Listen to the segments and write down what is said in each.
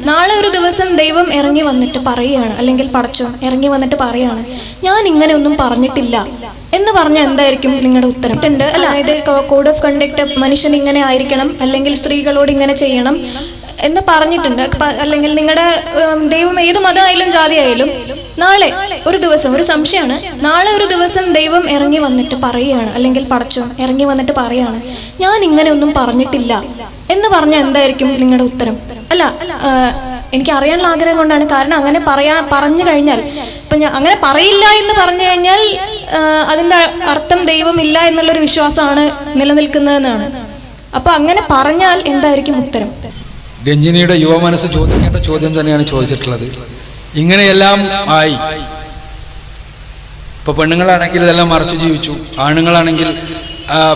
നാളെ ഒരു ദിവസം ദൈവം ഇറങ്ങി വന്നിട്ട് പറയുകയാണ്, അല്ലെങ്കിൽ പടച്ചോൻ ഇറങ്ങി വന്നിട്ട് പറയുകയാണ്, ഞാൻ ഇങ്ങനെ ഒന്നും പറഞ്ഞിട്ടില്ല എന്ന് പറഞ്ഞാൽ എന്തായിരിക്കും നിങ്ങളുടെ ഉത്തരം? അതായത് കോഡ് ഓഫ് കണ്ടക്ട് മനുഷ്യൻ ഇങ്ങനെ ആയിരിക്കണം, അല്ലെങ്കിൽ സ്ത്രീകളോട് ഇങ്ങനെ ചെയ്യണം എന്ന് പറഞ്ഞിട്ടുണ്ട്. അല്ലെങ്കിൽ നിങ്ങളുടെ ദൈവം ഏത് മതമായാലും ജാതി ആയാലും നാളെ ഒരു ദിവസം, ഒരു സംശയമാണ്, നാളെ ഒരു ദിവസം ദൈവം ഇറങ്ങി വന്നിട്ട് പറയുകയാണ്, അല്ലെങ്കിൽ പടച്ചോൻ ഇറങ്ങി വന്നിട്ട് പറയുകയാണ്, ഞാൻ ഇങ്ങനെ ഒന്നും പറഞ്ഞിട്ടില്ല എന്ന് പറഞ്ഞാൽ എന്തായിരിക്കും നിങ്ങളുടെ ഉത്തരം? എനിക്ക് അറിയാനുള്ള ആഗ്രഹം കൊണ്ടാണ്. കാരണം അങ്ങനെ പറഞ്ഞു കഴിഞ്ഞാൽ, ഇപ്പൊ ഞാൻ അങ്ങനെ പറയില്ല എന്ന് പറഞ്ഞു കഴിഞ്ഞാൽ അതിന്റെ അർത്ഥം ദൈവം ഇല്ല എന്നുള്ളൊരു വിശ്വാസമാണ് നിലനിൽക്കുന്നതെന്നാണ്. അപ്പൊ അങ്ങനെ പറഞ്ഞാൽ എന്തായിരിക്കും ഉത്തരം? രഞ്ജിനിയുടെ യുവ മനസ്സ് ചോദിക്കേണ്ട ചോദ്യം തന്നെയാണ് ചോദിച്ചിട്ടുള്ളത്. ഇങ്ങനെയെല്ലാം ആയി, ഇപ്പൊ പെണ്ണുങ്ങളാണെങ്കിൽ ഇതെല്ലാം മറച്ചു ജീവിച്ചു, ആണുങ്ങളാണെങ്കിൽ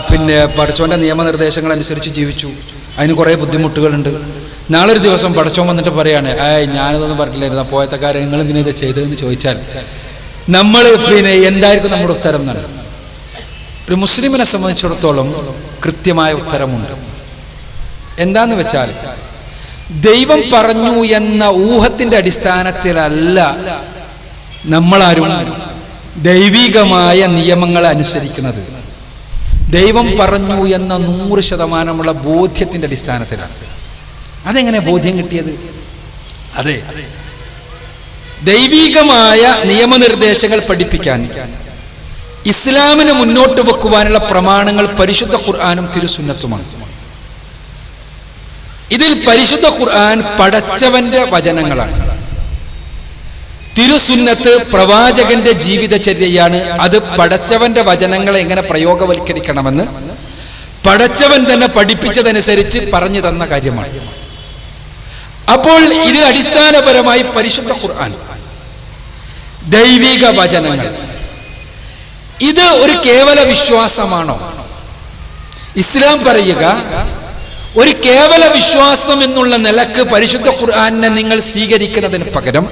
പിന്നെ പടച്ചോന്റെ നിയമനിർദ്ദേശങ്ങൾ അനുസരിച്ച് ജീവിച്ചു. അതിന് കുറേ ബുദ്ധിമുട്ടുകളുണ്ട്. നാളെ ഒരു ദിവസം പടച്ചോൻ വന്നിട്ട് പറയാണ്, ഞാനിതൊന്നും പറഞ്ഞില്ലായിരുന്നു, പോയത്തക്കാരെ നിങ്ങൾ എന്തിനാ ഇത് ചെയ്തതെന്ന് ചോദിച്ചാൽ നമ്മൾ പിന്നെ എന്തായിരിക്കും നമ്മുടെ ഉത്തരം എന്നാണ്. ഒരു മുസ്ലിമിനെ സംബന്ധിച്ചിടത്തോളം കൃത്യമായ ഉത്തരമുണ്ട്. എന്താന്ന് വെച്ചാൽ, ദൈവം പറഞ്ഞു എന്ന ഊഹത്തിന്റെ അടിസ്ഥാനത്തിലല്ല നമ്മളാരും ദൈവികമായ നിയമങ്ങളെ അനുസരിക്കുന്നത്. ദൈവം പറഞ്ഞു എന്ന 100% ബോധ്യത്തിന്റെ അടിസ്ഥാനത്തിലാണ്. അതെങ്ങനെ ബോധ്യം കിട്ടിയത്? അതെ, ദൈവികമായ നിയമനിർദ്ദേശങ്ങൾ പഠിപ്പിക്കാൻ ഇസ്ലാമിന് മുന്നോട്ട് വെക്കുവാനുള്ള പ്രമാണങ്ങൾ പരിശുദ്ധ ഖുർആനും തിരുസുന്നത്തുമാണ്. ഇതിൽ പരിശുദ്ധ ഖുർആൻ പടച്ചവന്റെ വചനങ്ങളാണ്, തിരുസുന്നത്ത് പ്രവാചകന്റെ ജീവിതചര്യയാണ്. അത് പടച്ചവന്റെ വചനങ്ങളെ എങ്ങനെ പ്രയോഗവൽക്കരിക്കണമെന്ന് പടച്ചവൻ തന്നെ പഠിപ്പിച്ചതനുസരിച്ച് പറഞ്ഞു തന്ന കാര്യമാണ്. അപ്പോൾ ഇതിൽ അടിസ്ഥാനപരമായി പരിശുദ്ധ ഖുർആൻ, ദൈവിക വചനങ്ങൾ, ഇത് ഒരു കേവല വിശ്വാസമാണോ? ഇസ്ലാം പറയുക, ഒരു കേവല വിശ്വാസം എന്നുള്ള നിലക്ക് പരിശുദ്ധ ഖുർആനെ നിങ്ങൾ സ്വീകരിക്കുന്നതിന് പകരം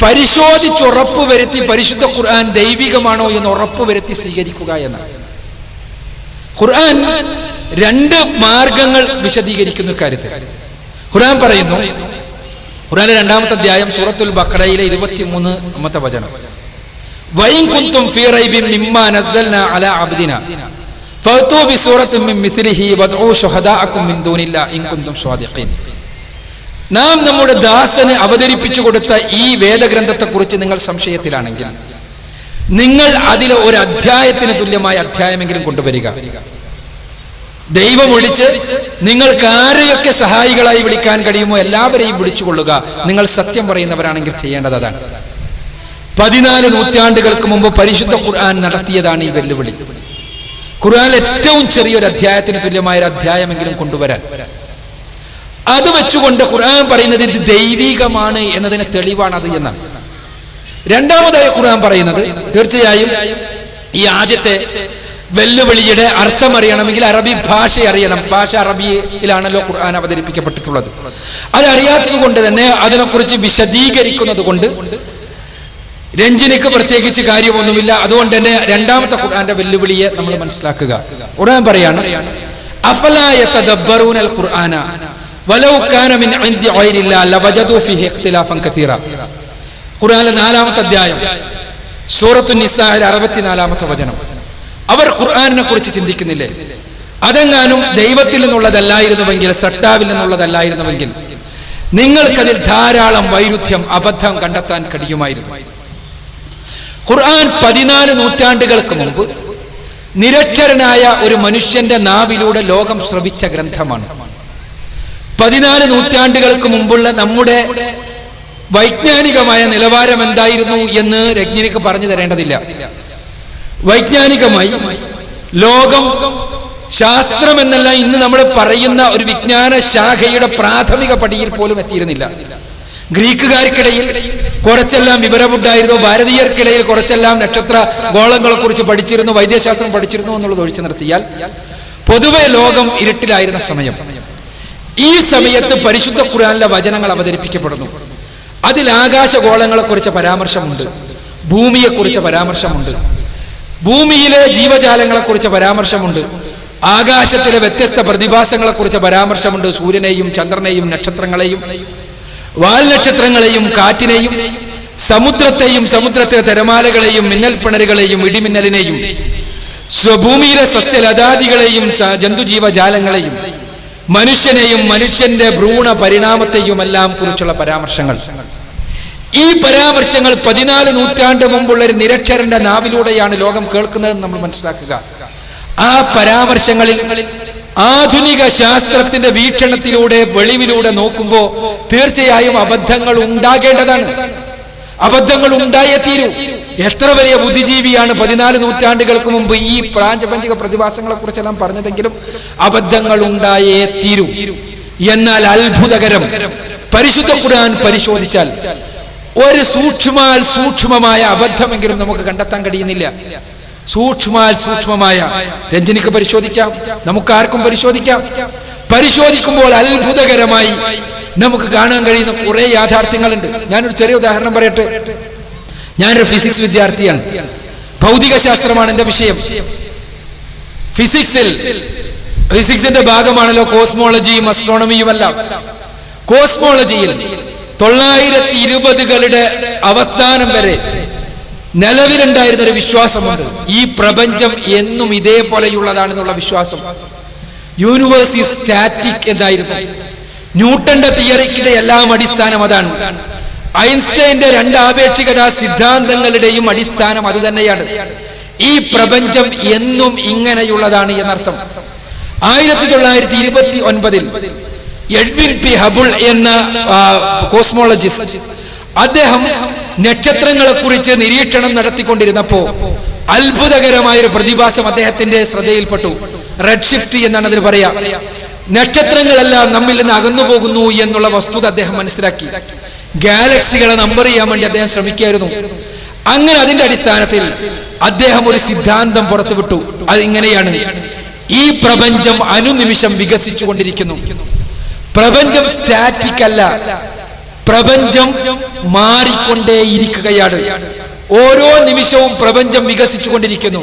പരിശോധിച്ചുറപ്പ് വരുത്തി പരിശുദ്ധ ഖുർആൻ ദൈവികമാണോ എന്ന് ഉറപ്പ് വരുത്തി സ്വീകരിക്കുക എന്നാണ്. ഖുർആൻ 2 മാർഗങ്ങൾ വിശദീകരിക്കുന്ന കാര്യത്തിൽ ഖുർആൻ പറയുന്നു. ഖുർആനിലെ 2-ാമത്തെ അധ്യായം സൂറത്തുൽ ബഖറയിലെ 23-ാമത്തെ വചനം, വഇൻ കുൻതും ഫീ റൈബിൻ മിമ്മാ നസ്സൽനാ അലാ അബ്ദിനാ ഫഅ്തൂ ബിസൂറത്തിൻ മിൻ മിസ്ലിഹി വദ്ഉ ശുഹദാഅകും മിൻ ദൂനില്ലാഹി ഇൻ കുൻതും സ്വാദിഖീൻ. നാം നമ്മുടെ ദാസന് അവതരിപ്പിച്ചു കൊടുത്ത ഈ വേദഗ്രന്ഥത്തെക്കുറിച്ച് നിങ്ങൾ സംശയത്തിലാണെങ്കിൽ നിങ്ങൾ അതിലെ ഒരു അധ്യായത്തിന് തുല്യമായ അധ്യായമെങ്കിലും കൊണ്ടുവരിക. ദൈവം ഒഴിച്ച് നിങ്ങൾക്ക് ആരെയൊക്കെ സഹായികളായി വിളിക്കാൻ കഴിയുമോ എല്ലാവരെയും വിളിച്ചുകൊള്ളുക. നിങ്ങൾ സത്യം പറയുന്നവരാണെങ്കിൽ ചെയ്യേണ്ടത് അതാണ്. 14 നൂറ്റാണ്ടുകൾക്ക് മുമ്പ് പരിശുദ്ധ ഖുർആൻ നടത്തിയതാണ് ഈ വെല്ലുവിളി. ഖുർആനിൽ ഏറ്റവും ചെറിയൊരു അധ്യായത്തിന് തുല്യമായ ഒരു അധ്യായമെങ്കിലും കൊണ്ടുവരാൻ. അത് വെച്ചുകൊണ്ട് ഖുർആൻ പറയുന്നത് ഇത് ദൈവികമാണ് എന്നതിന് തെളിവാണത് എന്നാണ്. രണ്ടാമതായി ഖുർആൻ പറയുന്നത്, തീർച്ചയായും ഈ ആദ്യത്തെ വെല്ലുവിളിയുടെ അർത്ഥം അറിയണമെങ്കിൽ അറബി ഭാഷ അറിയണം. ഭാഷ അറബിയിലാണല്ലോ ഖുർആൻ അവതരിപ്പിക്കപ്പെട്ടിട്ടുള്ളത്. അത് അറിയാത്തത് കൊണ്ട് തന്നെ അതിനെക്കുറിച്ച് വിശദീകരിക്കുന്നത് കൊണ്ട് രഞ്ജിനിക്ക് പ്രത്യേകിച്ച് കാര്യമൊന്നുമില്ല. അതുകൊണ്ട് തന്നെ രണ്ടാമത്തെ ഖുർആന്റെ വെല്ലുവിളിയെ നമ്മൾ മനസ്സിലാക്കുക. ഖുർആൻ പറയാണ്, അഫലാ യതദബ്ബറൂനൽ ഖുർആന വലൗ കാന മിൻ ഇൻദി ഗൈരില്ലാ ലവജദൂ ഫീഹി ഇഖ്തിലാഫൻ കസീറ. ഖുർആനിലെ 4-ാമത്തെ അധ്യായം സൂറത്തുൻ നിസായിലെ 64-ാമത്തെ വചനം. അവർ ഖുർആനിനെ കുറിച്ച് ചിന്തിക്കുന്നില്ലേ? അതെങ്ങാനും ദൈവത്തിൽ നിന്നുള്ളതല്ലായിരുന്നുവെങ്കിൽ, സട്ടാവിൽ നിന്നുള്ളതല്ലായിരുന്നുവെങ്കിൽ നിങ്ങൾക്കതിൽ ധാരാളം വൈരുദ്ധ്യം, അബദ്ധം കണ്ടെത്താൻ കഴിയുമായിരുന്നു. ഖുർആൻ 14 നൂറ്റാണ്ടുകൾക്ക് മുമ്പ് നിരക്ഷരനായ ഒരു മനുഷ്യന്റെ നാവിലൂടെ ലോകം ശ്രവിച്ച ഗ്രന്ഥമാണ്. 14 നൂറ്റാണ്ടുകൾക്ക് മുമ്പുള്ള നമ്മുടെ വൈജ്ഞാനികമായ നിലവാരം എന്തായിരുന്നു എന്ന് രജ്ഞിനിക്ക് പറഞ്ഞു തരേണ്ടതില്ല. വൈജ്ഞാനികമായി ലോകം, ശാസ്ത്രം എന്നല്ല ഇന്ന് നമ്മൾ പറയുന്ന ഒരു വിജ്ഞാന ശാഖയുടെ പ്രാഥമിക പടിയിൽ പോലും എത്തിയിരുന്നില്ല. ഗ്രീക്കുകാർക്കിടയിൽ കുറച്ചെല്ലാം വിവരമുണ്ടായിരുന്നു, ഭാരതീയർക്കിടയിൽ കുറച്ചെല്ലാം നക്ഷത്ര ഗോളങ്ങളെ കുറിച്ച് പഠിച്ചിരുന്നു, വൈദ്യശാസ്ത്രം പഠിച്ചിരുന്നു എന്നുള്ളത് ഒഴിച്ചു നിർത്തിയാൽ പൊതുവെ ലോകം ഇരുട്ടിലായിരുന്ന സമയം. ഈ സമയത്ത് പരിശുദ്ധ ഖുർആനിലെ വചനങ്ങൾ അവതരിപ്പിക്കപ്പെടുന്നു. അതിൽ ആകാശഗോളങ്ങളെ കുറിച്ച് പരാമർശമുണ്ട്, ഭൂമിയെക്കുറിച്ച് പരാമർശമുണ്ട്, ഭൂമിയിലെ ജീവജാലങ്ങളെ കുറിച്ച് പരാമർശമുണ്ട്, ആകാശത്തിലെ വ്യത്യസ്ത പ്രതിഭാസങ്ങളെ കുറിച്ച് പരാമർശമുണ്ട്. സൂര്യനെയും ചന്ദ്രനെയും നക്ഷത്രങ്ങളെയും വാൽനക്ഷത്രങ്ങളെയും കാറ്റിനെയും സമുദ്രത്തെയും സമുദ്രത്തിലെ തിരമാലകളെയും മിന്നൽപ്പിണരുകളെയും ഇടിമിന്നലിനെയും സ്വഭൂമിയിലെ സസ്യലതാദികളെയും ജന്തുജീവജാലങ്ങളെയും മനുഷ്യനെയും മനുഷ്യന്റെ ഭ്രൂണ പരിണാമത്തെയുമെല്ലാം കുറിച്ചുള്ള പരാമർശങ്ങൾ. ഈ പരാമർശങ്ങൾ 14 നൂറ്റാണ്ട് മുമ്പുള്ള ഒരു നിരക്ഷരന്റെ നാവിലൂടെയാണ് ലോകം കേൾക്കുന്നതെന്ന് നമ്മൾ മനസ്സിലാക്കുക. ആ പരാമർശങ്ങളിൽ ആധുനിക ശാസ്ത്രത്തിന്റെ വീക്ഷണത്തിലൂടെ വെളിവിലൂടെ നോക്കുമ്പോൾ തീർച്ചയായും അബദ്ധങ്ങൾ ഉണ്ടാകേണ്ടതാണ്. അബദ്ധങ്ങൾ ഉണ്ടായേ തീരൂ. എത്ര വലിയ ബുദ്ധിജീവിയാണ് 14 നൂറ്റാണ്ടുകൾക്ക് മുമ്പ് ഈ പ്രാപഞ്ചിക പ്രതിഭാസങ്ങളെ കുറിച്ചെല്ലാം പറഞ്ഞതെങ്കിലും അബദ്ധങ്ങൾ ഉണ്ടായേ തീരൂ. എന്നാൽ അത്ഭുതകരം, പരിശുദ്ധ ഖുർആൻ പരിശോധിച്ചാൽ ഒരു സൂക്ഷ്മമായ അബദ്ധമെങ്കിലും നമുക്ക് കണ്ടെത്താൻ കഴിയുന്നില്ല. സൂക്ഷ്മമായ രഞ്ജനിക്ക് പരിശോധിക്കാം, നമുക്കാർക്കും പരിശോധിക്കാം. പരിശോധിക്കുമ്പോൾ അത്ഭുതകരമായി നമുക്ക് കാണാൻ കഴിയുന്ന കുറെ യാഥാർത്ഥ്യങ്ങളുണ്ട്. ഞാനൊരു ചെറിയ ഉദാഹരണം പറയട്ടെ. ഞാനൊരു ഫിസിക്സ് വിദ്യാർത്ഥിയാണ്. ഭൗതിക ശാസ്ത്രമാണ് എന്റെ വിഷയം. ഫിസിക്സിന്റെ ഭാഗമാണല്ലോ കോസ്മോളജിയും അസ്ട്രോണമിയുമെല്ലാം. കോസ്മോളജിയിൽ 920കളുടെ അവസാനം വരെ നിലവിലുണ്ടായിരുന്ന ഒരു വിശ്വാസമുണ്ട്. ഈ പ്രപഞ്ചം എന്നും ഇതേപോലെയുള്ളതാണെന്നുള്ള വിശ്വാസം. യൂണിവേഴ്സ് ഈസ് സ്റ്റാറ്റിക് എന്നായിരുന്നു. ന്യൂട്ടന്റെ തിയറിക്കിന്റെ എല്ലാം അടിസ്ഥാനം അതാണ്. ഐൻസ്റ്റൈന്റെ 2 ആപേക്ഷികതാ സിദ്ധാന്തങ്ങളുടെയും അടിസ്ഥാനം അത് തന്നെയാണ്. ഈ പ്രപഞ്ചം എന്നും ഇങ്ങനെയുള്ളതാണ് എന്നർത്ഥം. 1929 എഡ്വിൻ പി ഹബിൾ എന്ന കോസ്മോളജിസ്റ്റ്, അദ്ദേഹം നക്ഷത്രങ്ങളെ കുറിച്ച് നിരീക്ഷണം നടത്തിക്കൊണ്ടിരുന്നപ്പോ അത്ഭുതകരമായൊരു പ്രതിഭാസം അദ്ദേഹത്തിന്റെ ശ്രദ്ധയിൽപ്പെട്ടു. റെഡ് ഷിഫ്റ്റ് എന്നാണ് അതിന് പറയാ. നക്ഷത്രങ്ങളെല്ലാം നമ്മിൽ നിന്ന് അകന്നു പോകുന്നു എന്നുള്ള വസ്തുത അദ്ദേഹം മനസ്സിലാക്കി. ഗാലക്സികളെ നമ്പർ ചെയ്യാൻ വേണ്ടി അദ്ദേഹം ശ്രമിക്കായിരുന്നു. അങ്ങനെ അതിന്റെ അടിസ്ഥാനത്തിൽ അദ്ദേഹം ഒരു സിദ്ധാന്തം പുറത്തുവിട്ടു. അതിങ്ങനെയാണ്: ഈ പ്രപഞ്ചം അനുനിമിഷം വികസിച്ചു കൊണ്ടിരിക്കുന്നു. പ്രപഞ്ചം സ്റ്റാറ്റിക് അല്ല, പ്രപഞ്ചം മാറിക്കൊണ്ടേയിരിക്കുകയാണ്. ഓരോ നിമിഷവും പ്രപഞ്ചം വികസിച്ചു കൊണ്ടിരിക്കുന്നു.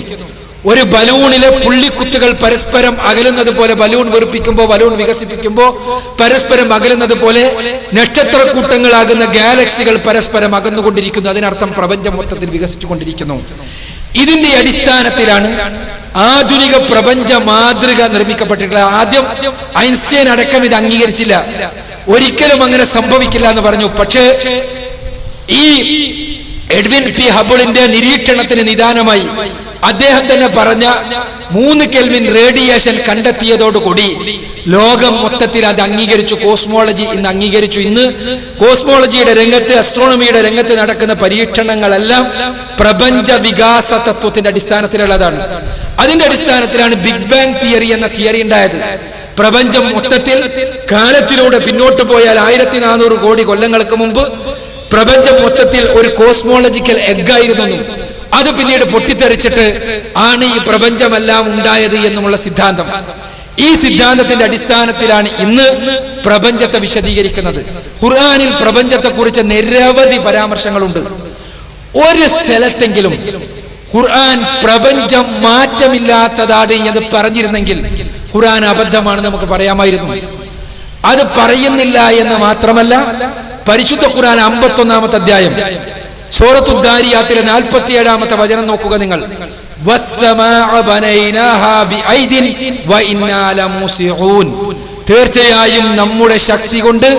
ഒരു ബലൂണിലെ പുള്ളിക്കുത്തുകൾ പരസ്പരം അകലുന്നത് പോലെ, ബലൂൺ വീർപ്പിക്കുമ്പോൾ ബലൂൺ വികസിപ്പിക്കുമ്പോൾ പരസ്പരം അകലുന്നത് പോലെ നക്ഷത്രക്കൂട്ടങ്ങളാകുന്ന ഗാലക്സികൾ പരസ്പരം അകന്നുകൊണ്ടിരിക്കുന്നു. അതിനർത്ഥം പ്രപഞ്ചം മൊത്തത്തിൽ വികസിച്ചു കൊണ്ടിരിക്കുന്നു. ഇതിന്റെ അടിസ്ഥാനത്തിലാണ് ആധുനിക പ്രപഞ്ച മാതൃക നിർമ്മിക്കപ്പെട്ടിട്ടുള്ളത്. ആദ്യം ഐൻസ്റ്റൈൻ അടക്കം ഇത് അംഗീകരിച്ചില്ല. ഒരിക്കലും അങ്ങനെ സംഭവിക്കില്ല എന്ന് പറഞ്ഞു. പക്ഷേ ഈ എഡ്വിൻ പി ഹബിളിന്റെ നിരീക്ഷണത്തിന് നിദാനമായി അദ്ദേഹം തന്നെ പറഞ്ഞ 3 കെൽവിൻ റേഡിയേഷൻ കണ്ടെത്തിയതോടുകൂടി ലോകം മൊത്തത്തിൽ അത് അംഗീകരിച്ചു. കോസ്മോളജി ഇന്ന് അംഗീകരിച്ചു. ഇന്ന് കോസ്മോളജിയുടെ രംഗത്ത്, അസ്ട്രോണമിയുടെ രംഗത്ത് നടക്കുന്ന പരീക്ഷണങ്ങളെല്ലാം പ്രപഞ്ച വികാസ തത്വത്തിന്റെ അടിസ്ഥാനത്തിലുള്ളതാണ്. അതിന്റെ അടിസ്ഥാനത്തിലാണ് ബിഗ് ബാങ് തിയറി എന്ന തിയറി ഉണ്ടായത്. പ്രപഞ്ചം മൊത്തത്തിൽ കാലത്തിലൂടെ പിന്നോട്ട് പോയാൽ 1400 കോടി കൊല്ലങ്ങൾക്ക് മുമ്പ് പ്രപഞ്ചം മൊത്തത്തിൽ ഒരു കോസ്മോളജിക്കൽ എഗ്ഗായിരുന്നു. അത് പിന്നീട് പൊട്ടിത്തെറിച്ചിട്ട് ആണ് ഈ പ്രപഞ്ചമെല്ലാം ഉണ്ടായത് എന്നുമുള്ള സിദ്ധാന്തം. ഈ സിദ്ധാന്തത്തിന്റെ അടിസ്ഥാനത്തിലാണ് ഇന്ന് പ്രപഞ്ചത്തെ വിശദീകരിക്കുന്നത്. ഖുർആനിൽ പ്രപഞ്ചത്തെ കുറിച്ച് നിരവധി പരാമർശങ്ങളുണ്ട്. ഒരു സ്ഥലത്തെങ്കിലും ഖുർആൻ പ്രപഞ്ചം മാറ്റമില്ലാത്തതാണ് എന്ന് പറഞ്ഞിരുന്നെങ്കിൽ ഖുർആൻ അബദ്ധമാണ് നമുക്ക് പറയാമായിരുന്നു. അത് പറയുന്നില്ല എന്ന് മാത്രമല്ല, പരിശുദ്ധ ഖുർആൻ 51-ാമത്തെ അധ്യായം സൂറത്തു ദാരിയാത്തിലെ 47-ാമത്തെ വചനം നോക്കുക നിങ്ങൾ. തീർച്ചയായും നമ്മുടെ ശക്തി കൊണ്ട്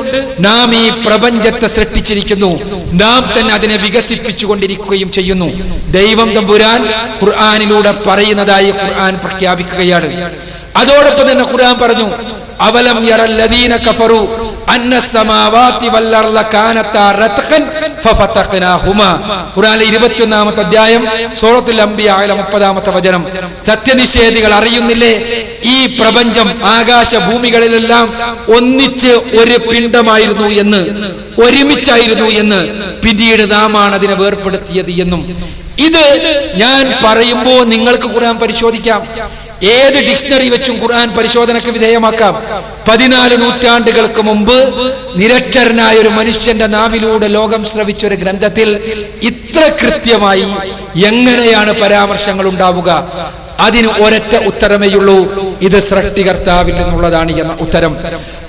നാം ഈ പ്രപഞ്ചത്തെ സൃഷ്ടിച്ചിരിക്കുന്നു, നാം തന്നെ അതിനെ വികസിപ്പിച്ചു കൊണ്ടിരിക്കുകയും ചെയ്യുന്നു. ദൈവം തമ്പുരാൻ ഖുർആനിലൂടെ പറയുന്നതായി ഖുർആൻ പ്രഖ്യാപിക്കുകയാണ്. അതോടൊപ്പം തന്നെ ഖുർആൻ പറഞ്ഞു: അവലം യറല്ലദീന കഫറു അന്ന സമാവാതി വൽ അർള കാനതാ റത്ഖൻ ഫഫതഖ്നാഹുമാ. ഖുർആനിലെ 21-ാമത്തെ അധ്യായം സൂറത്തുൽ അംബിയായിലെ 30-ാമത്തെ വചനം. സത്യനിഷേധികൾ അറിയുന്നില്ലേ, ഈ പ്രപഞ്ചം ആകാശ ഭൂമികളിലെല്ലാം ഒന്നിച്ച് ഒരു പിണ്ഡമായിരുന്നു എന്ന്, ഒരുമിച്ചായിരുന്നു എന്ന്, പിന്നീട് നാമാണ് അതിനെ വേർപ്പെടുത്തിയത് എന്നും. ഇത് ഞാൻ പറയുമ്പോൾ നിങ്ങൾക്ക് ഖുർആൻ പരിശോധിക്കാം. ഏത് ഡിക്ഷണറി വെച്ചും ഖുർആൻ പരിശോധനയ്ക്ക് വിധേയമാക്കാം. 14 നൂറ്റാണ്ടുകൾക്ക് മുമ്പ് നിരക്ഷരനായ ഒരു മനുഷ്യന്റെ നാവിലൂടെ ലോകം ശ്രവിച്ച ഒരു ഗ്രന്ഥത്തിൽ ഇത്ര കൃത്യമായി എങ്ങനെയാണ് പരാമർശങ്ങൾ ഉണ്ടാവുക? അതിന് ഒരൊറ്റ ഉത്തരമേയുള്ളൂ, ഇത് സൃഷ്ടികർത്താവിൽ നിന്നുള്ളതാണ് എന്ന ഉത്തരം.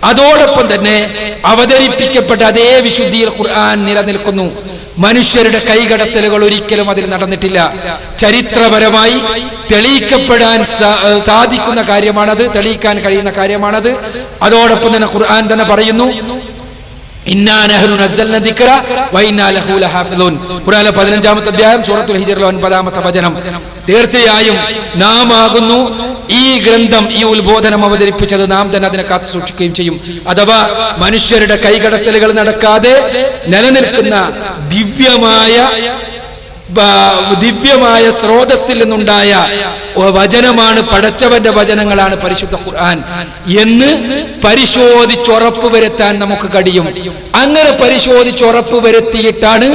അതോടൊപ്പം തന്നെ അവതരിപ്പിക്കപ്പെട്ട അതേ വിശുദ്ധിയിൽ ഖുർആൻ നിലനിൽക്കുന്നു. മനുഷ്യരുടെ കൈകടത്തലുകൾ ഒരിക്കലും അതിൽ നടന്നിട്ടില്ല. ചരിത്രപരമായി തെളിയിക്കപ്പെടാൻ സാധിക്കുന്ന കാര്യമാണത്, തെളിയിക്കാൻ കഴിയുന്ന കാര്യമാണത്. അതോടൊപ്പം തന്നെ ഖുർആൻ തന്നെ പറയുന്നു, ഇന്നാ നഹ്നു നസ്സൽന ദിക്റ വ ഇന്നാ ലഹു ലഹാഫിദൂൻ. ഖുർആനിലെ 15-ാമത്തെ അധ്യായം സൂറത്തുൽ ഹിജ്റിലെ 9-ാമത്തെ വചനം. തീർച്ചയായും നാം ആകുന്നു ഈ ഗ്രന്ഥം, ഈ ഉത്ബോധനം അവതരിപ്പിച്ചത്, നാം തന്നെ അതിനെ കാത്തു സൂക്ഷിക്കുകയും ചെയ്യും. അഥവാ മനുഷ്യരുടെ കൈകടത്തലുകൾ നടക്കാതെ നിലനിൽക്കുന്ന ദിവ്യമായ സ്രോതസ്സിൽ നിന്നുണ്ടായ വചനമാണ്, പടച്ചവന്റെ വചനങ്ങളാണ് പരിശുദ്ധ ഖുർആൻ എന്ന് പരിശോധിച്ചുറപ്പ് വരുത്താൻ നമുക്ക് കഴിയും. അങ്ങനെ പരിശോധിച്ചുറപ്പ് വരുത്തിയിട്ടാണ്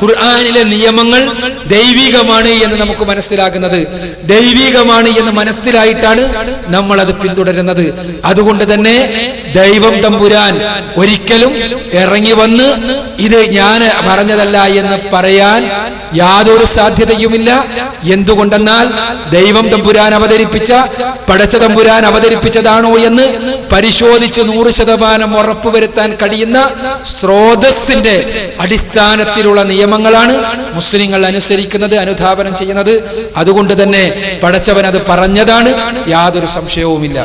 ഖുർആനിലെ നിയമങ്ങൾ ദൈവികമാണ് എന്ന് നമുക്ക് മനസ്സിലാകുന്നത്. ദൈവികമാണ് എന്ന് മനസ്സിലായിട്ടാണ് നമ്മൾ അത് പിന്തുടരുന്നത്. അതുകൊണ്ട് തന്നെ ദൈവം തമ്പുരാൻ ഒരിക്കലും ഇറങ്ങി വന്ന് ഇത് ഞാൻ പറഞ്ഞതല്ല എന്ന് പറയാൻ യാതൊരു സാധ്യതയുമില്ല. എന്തുകൊണ്ടെന്നാൽ ദൈവം തമ്പുരാൻ അവതരിപ്പിച്ച, പടച്ച തമ്പുരാൻ അവതരിപ്പിച്ചതാണോ എന്ന് പരിശോധിച്ച് 100% ഉറപ്പുവരുത്താൻ കഴിയുന്ന സ്രോതസ്സിന്റെ അടിസ്ഥാനത്തിലുള്ള നിയമങ്ങളാണ് മുസ്ലിങ്ങൾ അനുസരിക്കുന്നത്, അനുധാവനം ചെയ്യുന്നത്. അതുകൊണ്ട് തന്നെ പടച്ചവൻ അത് പറഞ്ഞതാണ്, യാതൊരു സംശയവുമില്ല.